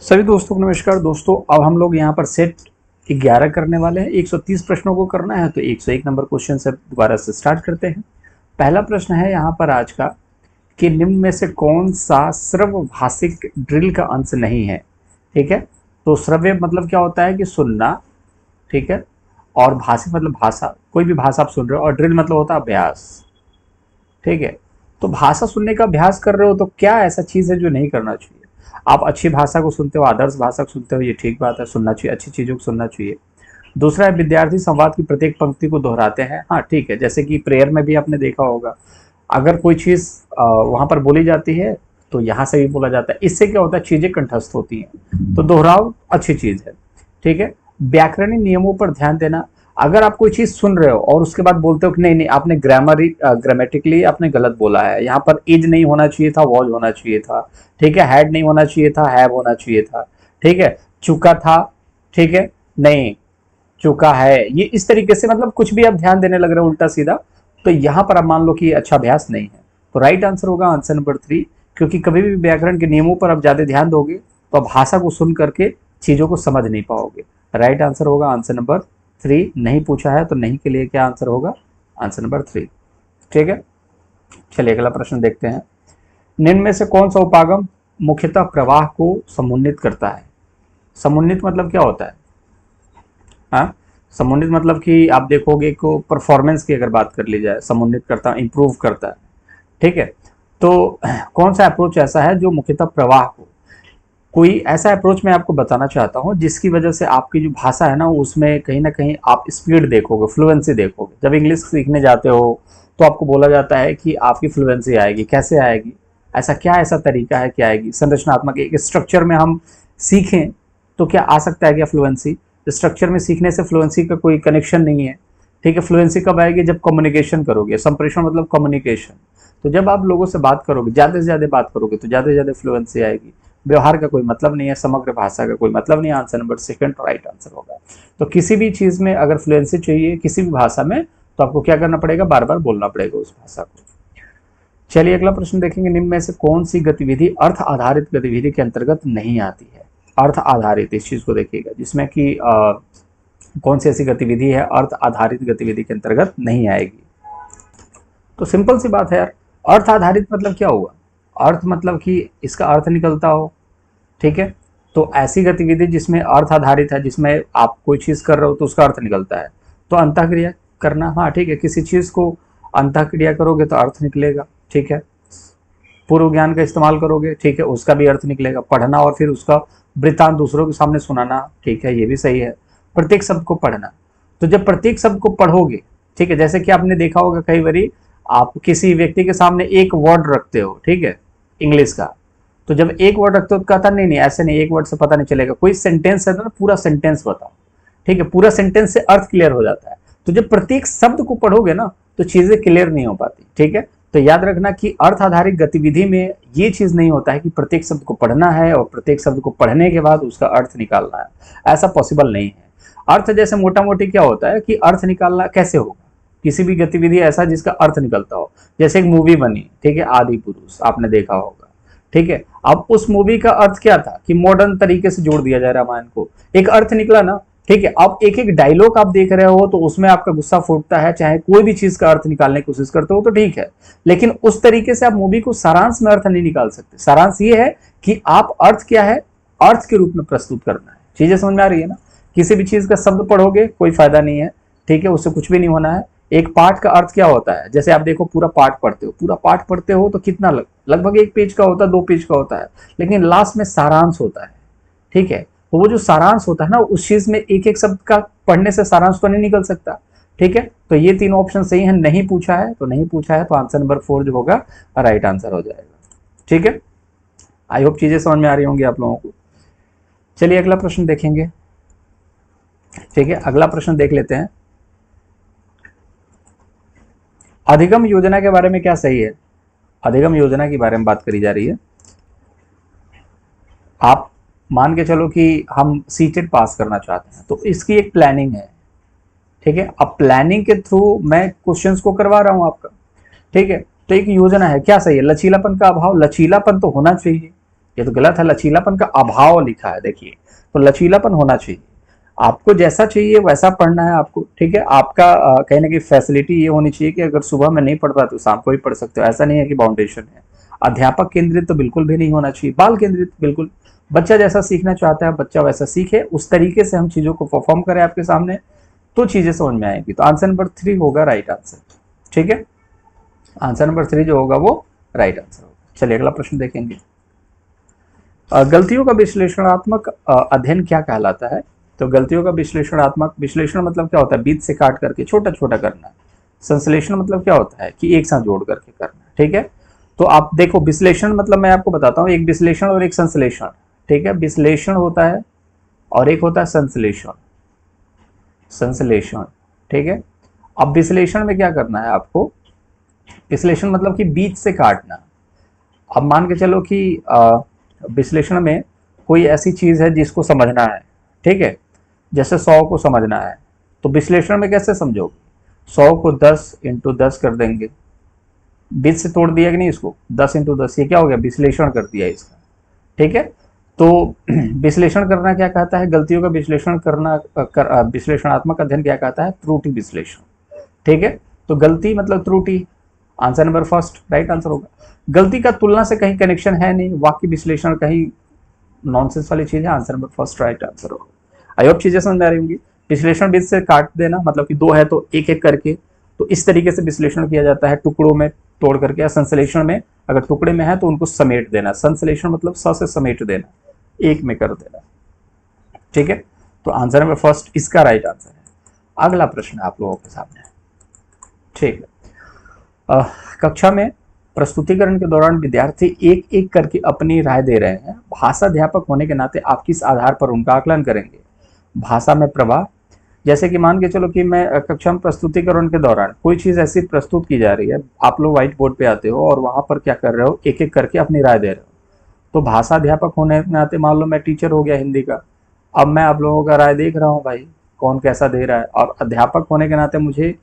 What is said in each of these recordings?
सभी दोस्तों को नमस्कार। दोस्तों अब हम लोग यहाँ पर सेट 11 करने वाले हैं। 130 प्रश्नों को करना है तो 101 नंबर क्वेश्चन से दोबारा से स्टार्ट करते हैं। पहला प्रश्न है यहाँ पर आज का कि निम्न में से कौन सा श्रवभाषिक ड्रिल का अंश नहीं है। ठीक है, तो श्रव्य मतलब क्या होता है कि सुनना, ठीक है, और भाषिक मतलब भाषा, कोई भी भाषा आप सुन रहे हो, और ड्रिल मतलब होता है अभ्यास। ठीक है, तो भाषा सुनने का अभ्यास कर रहे हो तो क्या ऐसा चीज़ है जो नहीं करना चाहिए। आप अच्छी भाषा को सुनते हो, आदर्श भाषा को सुनते हो, ये ठीक बात है, सुनना चाहिए, अच्छी चीज़ों को सुनना चाहिए। दूसरा है विद्यार्थी संवाद की प्रत्येक पंक्ति को दोहराते हैं। हाँ ठीक है, जैसे कि प्रेयर में भी आपने देखा होगा, अगर कोई चीज़ वहाँ पर बोली जाती है तो यहाँ से भी बोला जाता है। इससे क्या होता है, चीज़ें कंठस्थ होती हैं, तो दोहराव अच्छी चीज़ है। ठीक है, व्याकरणिक नियमों पर ध्यान देना। अगर आप कोई चीज़ सुन रहे हो और उसके बाद बोलते हो कि नहीं नहीं आपने ग्रामेटिकली आपने गलत बोला है, यहाँ पर इज नहीं होना चाहिए था, वॉज होना चाहिए था। ठीक है, हैड नहीं होना चाहिए था, हैव होना चाहिए था। ठीक है, चुका था, ठीक है, नहीं चुका है, ये इस तरीके से मतलब कुछ भी आप ध्यान देने लग रहे हो उल्टा सीधा, तो यहाँ पर आप मान लो कि अच्छा अभ्यास नहीं है। तो राइट आंसर होगा आंसर नंबर 3, क्योंकि कभी भी व्याकरण के नियमों पर आप ज्यादा ध्यान दोगे तो आप भाषा को सुन करके चीजों को समझ नहीं पाओगे। राइट आंसर होगा आंसर नंबर 3। नहीं पूछा है तो नहीं के लिए क्या आंसर होगा, आंसर नंबर 3। ठीक है, चलिए अगला प्रश्न देखते हैं। निम्न में से कौन सा उपागम मुख्यतः प्रवाह को समुन्नित करता है। समुन्नित मतलब क्या होता है, हाँ, समुन्नित मतलब कि आप देखोगे को परफॉर्मेंस की अगर बात कर ली जाए, समुन्नित करता है, इंप्रूव करता है। ठीक है, तो कौन सा अप्रोच ऐसा है जो मुख्यतः प्रवाह को, कोई ऐसा अप्रोच मैं आपको बताना चाहता हूँ जिसकी वजह से आपकी जो भाषा है ना उसमें कहीं ना कहीं आप स्पीड देखोगे, फ्लुएंसी देखोगे। जब इंग्लिश सीखने जाते हो तो आपको बोला जाता है कि आपकी फ्लुएंसी आएगी, कैसे आएगी, ऐसा क्या ऐसा तरीका है कि आएगी। संरचनात्मक एक स्ट्रक्चर में हम सीखें तो क्या आ सकता है क्या फ्लुएंसी। स्ट्रक्चर में सीखने से फ्लुएंसी का कोई कनेक्शन नहीं है। ठीक है, फ्लुएंसी कब आएगी, जब कम्युनिकेशन करोगे। संप्रेषण मतलब कम्युनिकेशन, तो जब आप लोगों से बात करोगे, ज़्यादा से ज़्यादा बात करोगे तो ज़्यादा से ज़्यादा फ्लुएंसी आएगी। व्यवहार का कोई मतलब नहीं है, समग्र भाषा का कोई मतलब नहीं है। आंसर नंबर 2 राइट आंसर होगा। तो किसी भी चीज़ में अगर फ्लुएंसी चाहिए किसी भी भाषा में तो आपको क्या करना पड़ेगा, बार बार बोलना पड़ेगा उस भाषा को। चलिए अगला प्रश्न देखेंगे। निम्न में से कौन सी गतिविधि अर्थ आधारित गतिविधि के अंतर्गत नहीं आती है। अर्थ आधारित, इस चीज़ को देखिएगा जिसमें कि कौन सी ऐसी गतिविधि है अर्थ आधारित गतिविधि के अंतर्गत नहीं आएगी। तो सिंपल सी बात है यार, अर्थ आधारित मतलब क्या हुआ, अर्थ मतलब कि इसका अर्थ निकलता हो। ठीक है, तो ऐसी गतिविधि जिसमें अर्थ आधारित है, जिसमें आप कोई चीज़ कर रहे हो तो उसका अर्थ निकलता है, तो अंतःक्रिया करना। हाँ ठीक है, किसी चीज़ को अंतःक्रिया करोगे तो अर्थ निकलेगा। ठीक है, पूर्व ज्ञान का इस्तेमाल करोगे, ठीक है, उसका भी अर्थ निकलेगा। पढ़ना और फिर उसका वृत्तांत दूसरों के सामने सुनाना, ठीक है, ये भी सही है। प्रत्येक शब्द को पढ़ना, तो जब प्रत्येक शब्द को पढ़ोगे, ठीक है, जैसे कि आपने देखा होगा कई बारी आप किसी व्यक्ति के सामने एक वर्ड रखते हो, ठीक है, इंग्लिश का, तो जब एक वर्ड रखते हो तो कहता नहीं नहीं ऐसे नहीं, एक वर्ड से पता नहीं चलेगा, कोई सेंटेंस है ना पूरा सेंटेंस बताओ। ठीक है, पूरा सेंटेंस से अर्थ क्लियर हो जाता है। तो जब प्रत्येक शब्द को पढ़ोगे ना तो चीजें क्लियर नहीं हो पाती। ठीक है, तो याद रखना कि अर्थ आधारित गतिविधि में ये चीज नहीं होता है कि प्रत्येक शब्द को पढ़ना है और प्रत्येक शब्द को पढ़ने के बाद उसका अर्थ निकालना है, ऐसा पॉसिबल नहीं है। अर्थ जैसे मोटा मोटी क्या होता है कि अर्थ निकालना कैसे होगा, किसी भी गतिविधि ऐसा जिसका अर्थ निकलता हो। जैसे एक मूवी बनी, ठीक है, आदि पुरुष, आपने देखा होगा। ठीक है, अब उस मूवी का अर्थ क्या था कि मॉडर्न तरीके से जोड़ दिया जाए रामायण को, एक अर्थ निकला ना। ठीक है, अब एक एक डायलॉग आप देख रहे हो तो उसमें आपका गुस्सा फूटता है, चाहे कोई भी चीज का अर्थ निकालने की कोशिश करते हो तो ठीक है, लेकिन उस तरीके से आप मूवी को सारांश में अर्थ नहीं निकाल सकते। सारांश ये है कि आप अर्थ क्या है, अर्थ के रूप में प्रस्तुत करना है। चीजें समझ में आ रही है ना, किसी भी चीज का शब्द पढ़ोगे कोई फायदा नहीं है। ठीक है, उससे कुछ भी नहीं होना है। एक पाठ का अर्थ क्या होता है, जैसे आप देखो पूरा पाठ पढ़ते हो, पूरा पाठ पढ़ते हो तो कितना लगभग 1 पेज का होता है, 2 पेज का होता है, लेकिन लास्ट में सारांश होता है। ठीक है, तो वो जो सारांश होता है ना, उस चीज में एक एक शब्द का पढ़ने से सारांश तो नहीं निकल सकता। ठीक है, तो ये तीनों ऑप्शन सही है। नहीं पूछा है तो नहीं पूछा है, तो आंसर नंबर 4 जो होगा राइट आंसर हो जाएगा। ठीक है, आई होप चीजें समझ में आ रही होंगी आप लोगों को। चलिए अगला प्रश्न देखेंगे। ठीक है, अगला प्रश्न देख लेते हैं। अधिगम योजना के बारे में क्या सही है। अधिगम योजना के बारे में बात करी जा रही है। आप मान के चलो कि हम सीटेट पास करना चाहते हैं तो इसकी एक प्लानिंग है। ठीक है, अब प्लानिंग के थ्रू मैं क्वेश्चंस को करवा रहा हूं आपका। ठीक है, तो एक योजना है, क्या सही है, लचीलापन का अभाव, लचीलापन तो होना चाहिए। ये तो गलत है, लचीलापन का अभाव लिखा है। देखिए, तो लचीलापन होना चाहिए, आपको जैसा चाहिए वैसा पढ़ना है आपको, ठीक है। आपका कहीं ना कहीं फैसिलिटी ये होनी चाहिए कि अगर सुबह में नहीं पढ़ पाते तो शाम को भी पढ़ सकते हो, ऐसा नहीं है कि बाउंडेशन है। अध्यापक केंद्रित तो बिल्कुल भी नहीं होना चाहिए, बाल केंद्रित बिल्कुल। बच्चा जैसा सीखना चाहता है बच्चा वैसा सीखे, उस तरीके से हम चीजों को परफॉर्म करें आपके सामने, तो चीजें समझ में आएंगी। तो आंसर नंबर 3 होगा राइट आंसर, ठीक है। आंसर नंबर 3 जो होगा वो राइट आंसर होगा। चलिए अगला प्रश्न देखेंगे। गलतियों का विश्लेषणात्मक अध्ययन क्या कहलाता है? तो गलतियों का विश्लेषणात्मक, विश्लेषण मतलब क्या होता है? बीच से काट करके छोटा छोटा करना। संश्लेषण मतलब क्या होता है? कि एक साथ जोड़ करके करना, ठीक है। तो आप देखो, विश्लेषण मतलब मैं आपको बताता हूँ, एक विश्लेषण और एक संश्लेषण, ठीक है। विश्लेषण होता है और एक होता है संश्लेषण, संश्लेषण, ठीक है। अब विश्लेषण में क्या करना है आपको? विश्लेषण मतलब कि बीच से काटना। अब मान के चलो कि विश्लेषण में कोई ऐसी चीज है जिसको समझना है, ठीक है। जैसे 100 को समझना है, तो विश्लेषण में कैसे समझोगे? 100 को 10 इंटू 10 कर देंगे, बीच से तोड़ दिया कि नहीं इसको, 10 इंटू 10, ये क्या हो गया? विश्लेषण कर दिया इसका, ठीक है। तो विश्लेषण करना क्या कहता है? गलतियों का विश्लेषण करना, विश्लेषणात्मक अध्ययन क्या कहता है? त्रुटि विश्लेषण, ठीक है। तो गलती मतलब त्रुटि, answer number first right answer होगा। गलती का तुलना से कहीं कनेक्शन है नहीं, वाक्य विश्लेषण कहीं नॉनसेंस वाली चीज है, answer number first right answer होगा। आई होप चीजें समझ में आ रही होंगी। विश्लेषण बीच से काट देना मतलब कि 2 है तो एक एक करके, तो इस तरीके से विश्लेषण किया जाता है, टुकड़ों में तोड़ करके। या संश्लेषण में अगर टुकड़े में है तो उनको समेट देना, संश्लेषण मतलब स से समेट देना, एक में कर देना, ठीक है। तो आंसर नंबर फर्स्ट इसका राइट आंसर है। अगला प्रश्न आप लोगों के सामने, ठीक है। कक्षा में प्रस्तुतिकरण के दौरान विद्यार्थी एक एक करके अपनी राय दे रहे हैं, भाषा अध्यापक होने के नाते आप किस आधार पर उनका आकलन करेंगे? भाषा में प्रवाह, जैसे कि मान के चलो कि मैं कक्षा में प्रस्तुतिकरण के दौरान कोई चीज ऐसी प्रस्तुत की जा रही है, आप लोग व्हाइट बोर्ड पे आते हो और वहां पर क्या कर रहे हो? एक एक करके अपनी राय दे रहे हो। तो भाषा अध्यापक होने के नाते मान लो मैं टीचर हो गया हिंदी का, अब मैं आप लोगों का राय देख रहा हूँ भाई, कौन कैसा दे रहा है, और अध्यापक होने के नाते मुझे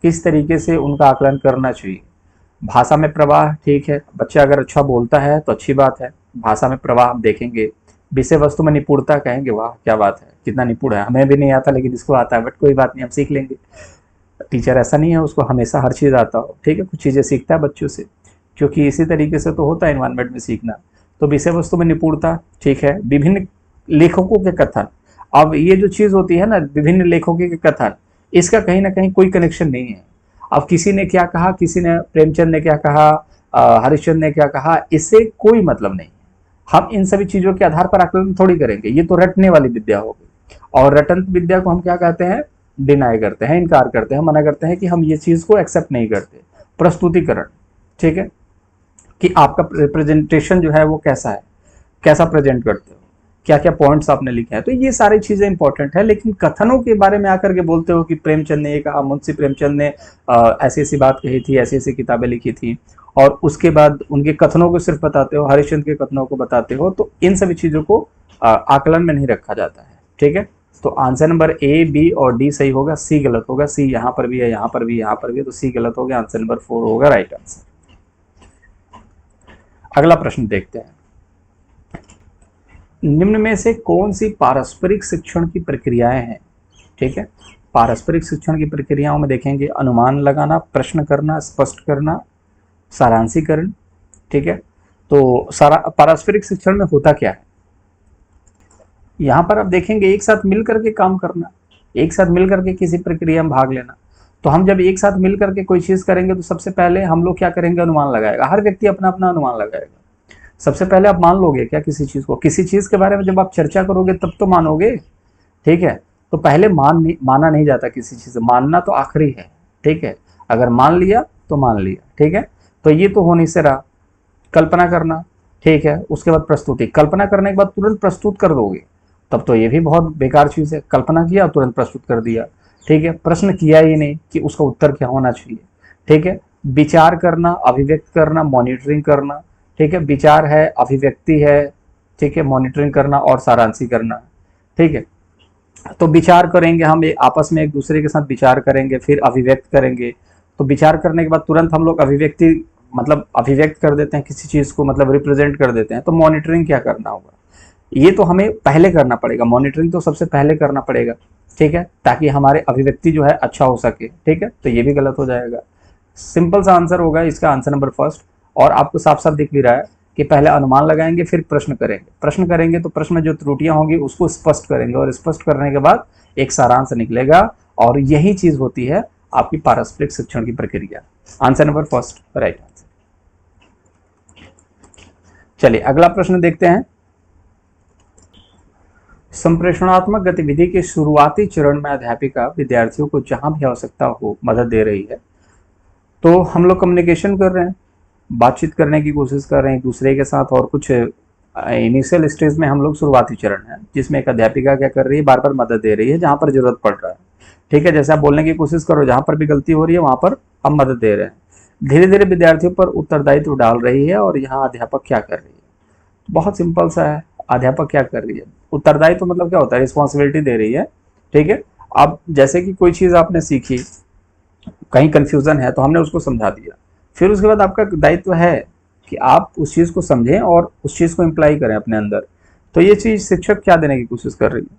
किस तरीके से उनका आकलन करना चाहिए। भाषा में प्रवाह, ठीक है, बच्चा अगर अच्छा बोलता है तो अच्छी बात है, भाषा में प्रवाह हम देखेंगे। विषय वस्तु में निपुणता, कहेंगे वाह क्या बात है, कितना निपुण है, हमें भी नहीं आता लेकिन इसको आता है, बट कोई बात नहीं, हम सीख लेंगे। टीचर ऐसा नहीं है उसको हमेशा हर चीज़ आता हो, ठीक है, कुछ चीज़ें सीखता है बच्चों से, क्योंकि इसी तरीके से तो होता है इन्वायरमेंट में सीखना। तो विषय वस्तु में निपुणता, ठीक है। विभिन्न लेखकों के कथन, अब ये जो चीज़ होती है ना, विभिन्न लेखकों के कथन, इसका कहीं ना कहीं कोई कनेक्शन नहीं है। अब किसी ने क्या कहा, किसी ने प्रेमचंद ने क्या कहा, हरिश्चंद्र ने क्या कहा, इससे कोई मतलब नहीं। हम इन सभी चीजों के आधार पर आकलन थोड़ी करेंगे, ये तो रटने वाली विद्या होगी। और रटन विद्या को हम क्या कहते हैं? डिनाई करते हैं, इनकार करते हैं, मना करते हैं कि हम ये चीज को एक्सेप्ट नहीं करते। प्रस्तुतिकरण, ठीक है, कि आपका रिप्रेजेंटेशन जो है वो कैसा है, कैसा प्रेजेंट करते हो, क्या क्या पॉइंट्स आपने लिखे हैं, तो ये सारी चीजें इंपॉर्टेंट है। लेकिन कथनों के बारे में आकर के बोलते हो कि प्रेमचंद ने ये कहा, मुंशी प्रेमचंद ने ऐसी ऐसी बात कही थी, ऐसी ऐसी किताबें लिखी थी, और उसके बाद उनके कथनों को सिर्फ बताते हो, हरिश्चंद्र के कथनों को बताते हो, तो इन सभी चीजों को आकलन में नहीं रखा जाता है, ठीक है। तो आंसर नंबर ए, बी और डी सही होगा, सी गलत होगा। सी यहाँ पर भी है, यहाँ पर भी, यहाँ पर भी है, तो सी गलत हो गया। आंसर नंबर 4 होगा राइट आंसर। अगला प्रश्न देखते हैं। निम्न में से कौन सी पारस्परिक शिक्षण की प्रक्रियाएं हैं? ठीक है, पारस्परिक शिक्षण की प्रक्रियाओं में देखेंगे अनुमान लगाना, प्रश्न करना, स्पष्ट करना, सारांशीकरण, ठीक है। तो सारा पारस्परिक शिक्षण में होता क्या है? यहां पर आप देखेंगे एक साथ मिल करके काम करना, एक साथ मिल करके किसी प्रक्रिया में भाग लेना। तो हम जब एक साथ मिल करके कोई चीज करेंगे तो सबसे पहले हम लोग क्या करेंगे? अनुमान लगाएगा, हर व्यक्ति अपना अपना अनुमान लगाएगा। सबसे पहले आप मान लोगे क्या किसी चीज को? किसी चीज के बारे में जब आप चर्चा करोगे तब तो मानोगे, ठीक है। तो पहले माना नहीं जाता किसी चीज से, मानना तो आखिरी है, ठीक है। अगर मान लिया तो मान लिया, ठीक है। तो ये तो होने से रहा। कल्पना करना, ठीक है, उसके बाद प्रस्तुति। कल्पना करने के बाद तुरंत प्रस्तुत कर दोगे तब तो ये भी बहुत बेकार चीज है। कल्पना किया तुरंत प्रस्तुत कर दिया, ठीक है। प्रश्न किया ही नहीं कि उसका उत्तर क्या होना चाहिए, ठीक है। विचार करना, अभिव्यक्त करना, मॉनिटरिंग करना, ठीक है। विचार है, अभिव्यक्ति है, ठीक है, मॉनिटरिंग करना और सारांशी करना, ठीक है। तो विचार करेंगे हम आपस में एक दूसरे के साथ विचार करेंगे, फिर अभिव्यक्त करेंगे। तो विचार करने के बाद तुरंत हम लोग अभिव्यक्ति मतलब अभिव्यक्त कर देते हैं किसी चीज़ को, मतलब रिप्रेजेंट कर देते हैं, तो मॉनिटरिंग क्या करना होगा, ये तो हमें पहले करना पड़ेगा, मॉनिटरिंग तो सबसे पहले करना पड़ेगा, ठीक है, ताकि हमारे अभिव्यक्ति जो है अच्छा हो सके, ठीक है। तो ये भी गलत हो जाएगा। सिंपल सा आंसर होगा इसका, आंसर नंबर फर्स्ट। और आपको साफ साफ दिख भी रहा है कि पहले अनुमान लगाएंगे फिर प्रश्न करेंगे, प्रश्न करेंगे तो प्रश्न में जो त्रुटियां होंगी उसको स्पष्ट करेंगे, और स्पष्ट करने के बाद एक सारांश निकलेगा, और यही चीज होती है आपकी पारस्परिक शिक्षण की प्रक्रिया। Answer number first right answer. चलिए अगला प्रश्न देखते हैं। संप्रेषणात्मक गतिविधि के शुरुआती चरण में अध्यापिका विद्यार्थियों को जहां भी आवश्यकता हो मदद दे रही है। तो हम लोग कम्युनिकेशन कर रहे हैं, बातचीत करने की कोशिश कर रहे हैं एक दूसरे के साथ, और कुछ इनिशियल स्टेज में हम लोग शुरुआती चरण है जिसमें एक अध्यापिका क्या कर रही है, बार बार मदद दे रही है जहां पर जरूरत पड़ रहा है, ठीक है। जैसे आप बोलने की कोशिश करो, जहां पर भी गलती हो रही है वहां पर हम मदद दे रहे हैं। धीरे धीरे विद्यार्थियों पर उत्तरदायित्व डाल रही है, और यहाँ अध्यापक क्या कर रही है, बहुत सिंपल सा है। अध्यापक क्या कर रही है, उत्तरदायित्व मतलब क्या होता है, रिस्पॉन्सिबिलिटी दे रही है, ठीक है। अब जैसे कि कोई चीज आपने सीखी, कहीं कंफ्यूजन है तो हमने उसको समझा दिया, फिर उसके बाद आपका दायित्व है कि आप उस चीज को समझें और उस चीज को इम्प्लाई करें अपने अंदर। तो ये चीज शिक्षक क्या देने की कोशिश कर रही है,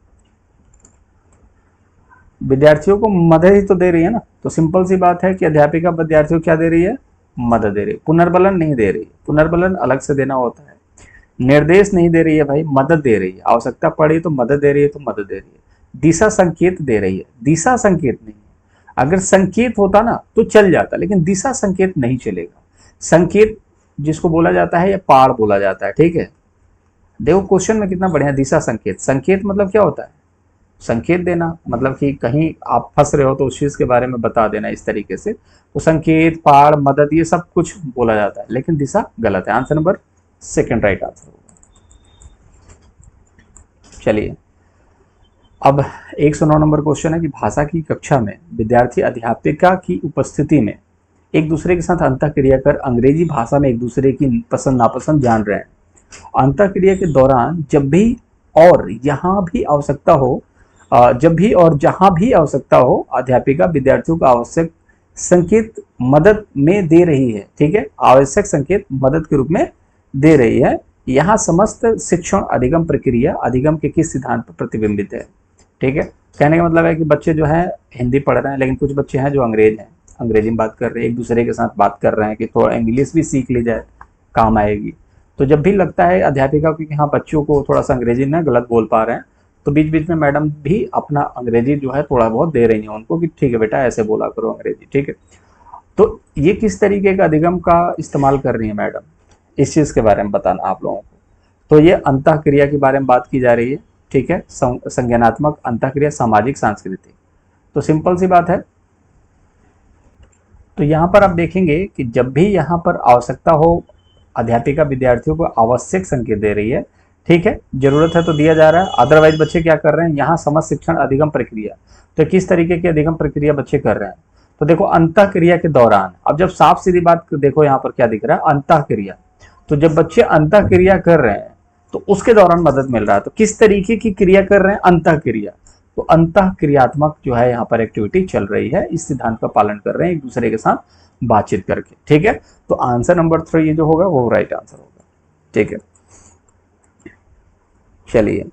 विद्यार्थियों को मदद ही तो दे रही है ना। तो सिंपल सी बात है कि अध्यापिका विद्यार्थियों को क्या दे रही है, मदद दे रही है, पुनर्बलन नहीं दे रही है, पुनर्बलन अलग से देना होता है। निर्देश नहीं दे रही है भाई, मदद दे रही है, आवश्यकता पड़ी तो मदद दे रही है, तो मदद दे रही है। दिशा संकेत दे रही है, दिशा संकेत नहीं है। अगर संकेत होता ना तो चल जाता, लेकिन दिशा संकेत नहीं चलेगा। संकेत जिसको बोला जाता है या पाड़ बोला जाता है, ठीक है। देखो क्वेश्चन में कितना बढ़िया, दिशा संकेत, संकेत मतलब क्या होता है, संकेत देना, मतलब कि कहीं आप फंस रहे हो तो उस चीज के बारे में बता देना इस तरीके से। तो संकेत, पाड़, मदद, ये सब कुछ बोला जाता है, लेकिन दिशा गलत है। Answer number second right answer होगा। चलिए अब 109 नंबर क्वेश्चन है कि भाषा की कक्षा में विद्यार्थी अध्यापिका की उपस्थिति में एक दूसरे के साथ अंतःक्रिया कर अंग्रेजी भाषा में एक दूसरे की पसंद नापसंद जान रहे हैं। अंतःक्रिया के दौरान जब भी और यहाँ भी आवश्यकता हो, जब भी और जहां भी आवश्यकता हो, अध्यापिका विद्यार्थियों को आवश्यक संकेत मदद में दे रही है, ठीक है, आवश्यक संकेत मदद के रूप में दे रही है। यहाँ समस्त शिक्षण अधिगम प्रक्रिया अधिगम के किस सिद्धांत पर प्रतिबिंबित है, ठीक है। कहने का मतलब है कि बच्चे जो है हिंदी पढ़ रहे हैं, लेकिन कुछ बच्चे हैं जो अंग्रेज हैं, अंग्रेजी में बात कर रहे हैं, एक दूसरे के साथ बात कर रहे हैं कि थोड़ा इंग्लिश भी सीख ली जाए, काम आएगी। तो जब भी लगता है अध्यापिका को कि हाँ बच्चों को थोड़ा सा अंग्रेजी ना गलत बोल पा रहे हैं, तो बीच बीच में मैडम भी अपना अंग्रेजी जो है थोड़ा बहुत दे रही है उनको कि ठीक है बेटा ऐसे बोला करो अंग्रेजी, ठीक है। तो ये किस तरीके का अधिगम का इस्तेमाल कर रही है मैडम, इस चीज के बारे में बताना आप लोगों को। तो ये अंतःक्रिया के बारे में बात की जा रही है, ठीक है, संज्ञानात्मक अंतःक्रिया, सामाजिक, सांस्कृतिक। तो सिंपल सी बात है। तो यहाँ पर आप देखेंगे कि जब भी यहाँ पर आवश्यकता हो, अध्यापिका विद्यार्थियों को आवश्यक संकेत दे रही है, ठीक है, जरूरत है तो दिया जा रहा है, अदरवाइज बच्चे क्या कर रहे हैं, यहाँ समस्त शिक्षण अधिगम प्रक्रिया। तो किस तरीके की अधिगम प्रक्रिया बच्चे कर रहे हैं, तो देखो अंतःक्रिया के दौरान, अब जब साफ सीधी बात देखो यहाँ पर क्या दिख रहा है, अंतःक्रिया। तो जब बच्चे अंतःक्रिया कर रहे हैं तो उसके दौरान मदद मिल रहा है। तो किस तरीके की क्रिया कर रहे हैं, अंतःक्रिया। तो अंतःक्रियात्मक जो है यहाँ पर एक्टिविटी चल रही है, इस सिद्धांत का पालन कर रहे हैं एक दूसरे के साथ बातचीत करके, ठीक है। तो आंसर नंबर 3 ये जो होगा वो राइट आंसर होगा, ठीक है। चलिए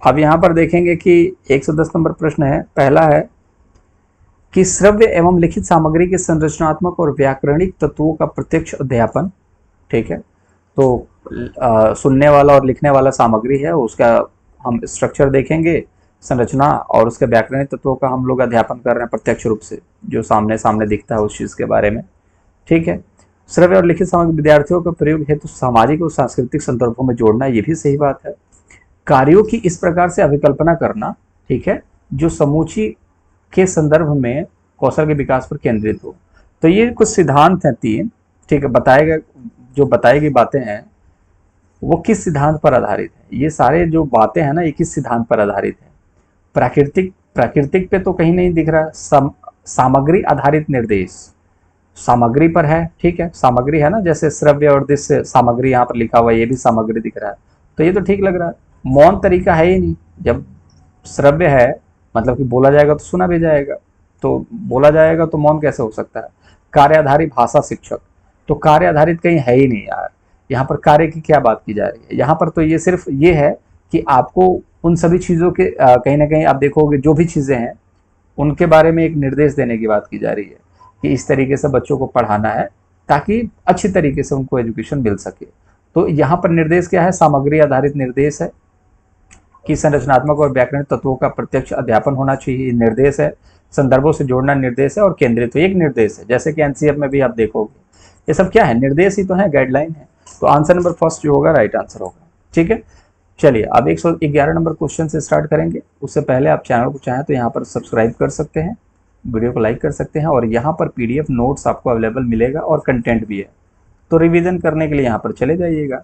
अब यहां पर देखेंगे कि 110 नंबर प्रश्न है, पहला है कि श्रव्य एवं लिखित सामग्री के संरचनात्मक और व्याकरणिक तत्वों का प्रत्यक्ष अध्यापन, ठीक है। तो सुनने वाला और लिखने वाला सामग्री है, उसका हम स्ट्रक्चर देखेंगे, संरचना, और उसके व्याकरणिक तत्वों का हम लोग अध्यापन कर रहे हैं प्रत्यक्ष रूप से, जो सामने सामने दिखता है उस चीज के बारे में, ठीक है। श्रव्य और लिखित सामग्री विद्यार्थियों का प्रयोग हेतु तो सामाजिक और सांस्कृतिक संदर्भों में जोड़ना, ये भी सही बात है। कार्यों की इस प्रकार से अभिकल्पना करना, ठीक है, जो समूची के संदर्भ में कौशल के विकास पर केंद्रित हो। तो ये कुछ सिद्धांत हैं 3, ठीक है, बताएगा, जो बताई गई बातें हैं वो किस सिद्धांत पर आधारित है। ये सारे जो बातें हैं ना, ये किस सिद्धांत पर आधारित है, प्राकृतिक पे तो कहीं नहीं दिख रहा। सामग्री आधारित निर्देश सामग्री पर है, ठीक है, सामग्री है ना, जैसे श्रव्य और दृश्य सामग्री यहाँ पर लिखा हुआ है, ये भी सामग्री दिख रहा है, तो ये तो ठीक लग रहा है। मौन तरीका है ही नहीं, जब श्रव्य है मतलब कि बोला जाएगा तो सुना भी जाएगा, तो बोला जाएगा तो मौन कैसे हो सकता है। कार्य आधारित भाषा शिक्षक, तो कार्य आधारित कहीं है ही नहीं यार, यहाँ पर कार्य की क्या बात की जा रही है। यहाँ पर तो ये सिर्फ ये है कि आपको उन सभी चीज़ों के कहीं ना कहीं आप देखोगे जो भी चीज़ें हैं उनके बारे में एक निर्देश देने की बात की जा रही है कि इस तरीके से बच्चों को पढ़ाना है ताकि अच्छी तरीके से उनको एजुकेशन मिल सके। तो यहाँ पर निर्देश क्या है, सामग्री आधारित निर्देश है कि संरचनात्मक और व्याकरणिक तत्वों का प्रत्यक्ष अध्यापन होना चाहिए, निर्देश है। संदर्भों से जोड़ना निर्देश है, और केंद्रित तो एक निर्देश है, जैसे कि एनसीएफ में भी आप देखोगे ये सब क्या है, निर्देश ही तो है, गाइडलाइन है। तो आंसर नंबर फर्स्ट जो होगा राइट आंसर होगा। ठीक है, चलिए अब 111 नंबर क्वेश्चन से स्टार्ट करेंगे। उससे पहले आप चैनल को चाहें तो यहाँ पर सब्सक्राइब कर सकते हैं, वीडियो को लाइक कर सकते हैं, और यहाँ पर पीडीएफ नोट्स आपको अवेलेबल मिलेगा और कंटेंट भी है, तो रिवीजन करने के लिए यहाँ पर चले जाइएगा।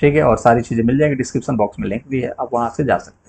ठीक है, और सारी चीज़ें मिल जाएंगी, डिस्क्रिप्शन बॉक्स में लिंक भी है, आप वहाँ से जा सकते हैं।